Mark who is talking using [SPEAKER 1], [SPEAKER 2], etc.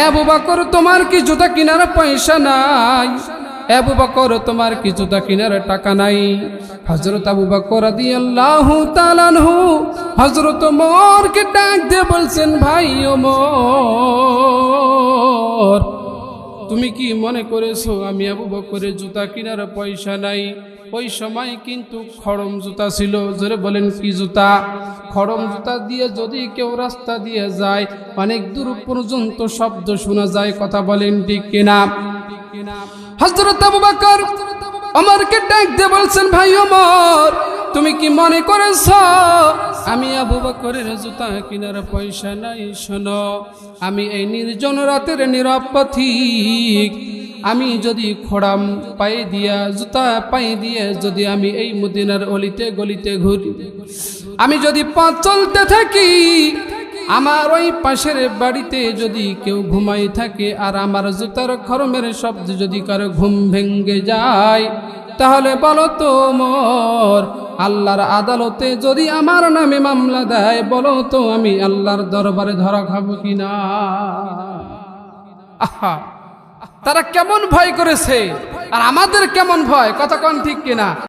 [SPEAKER 1] আবু বকর তোমার কি জুতা কেনার পয়সা নাই? আবু বকর তোমার কি জুতা কেনার টাকা নাই? হযরত আবু বকর রাদিয়াল্লাহু তাআলা আনহু হযরত ওমরকে ডাক দিয়ে বলছেন, ভাই ওমর, তুমি কি মনে করেছো আমি আবু বকরের জুতা কেনার পয়সা নাই? ওই সময় কিন্তু খড়ম জুতা ছিল। জোরে বলেন কি জুতা? খড়ম জুতা দিয়ে যদি কেউ রাস্তা দিয়ে যায় অনেক দূর পর্যন্ত শব্দ শোনা যায়। কথা বলেন ঠিক কিনা? হযরত আবু বকর ওমরকে ডাক দিয়ে বলছেন, ভাই ওমর, তুমি কি মনে করেছো আমি আবু বকরের জুতা কেনার পয়সা নাই? শোনো, আমি এই নির্জন রাতের নীরব পথিক, আমি যদি খোড়াম পায়ে দিয়া জুতা পায়ে দিয়ে যদি আমি এই মদিনার অলিতে গলিতে ঘুরি, আমি যদি পথ চলতে থাকি, আমার ওই পাশের বাড়িতে যদি কেউ ঘুমাই থাকে আর আমার জুতার খড়মের শব্দ যদি কারো ঘুম ভেঙ্গে যায়, তাহলে বলো তো ওমর, আল্লাহর আদালতে যদি আমার নামে মামলা দেয়, বলো তো আমি আল্লাহর দরবারে ধরা খাবো কিনা? আহা, তারা কেমন ভয় করেছে আর আমাদের কেমন ভয়, কথা কোন ঠিক কিনা?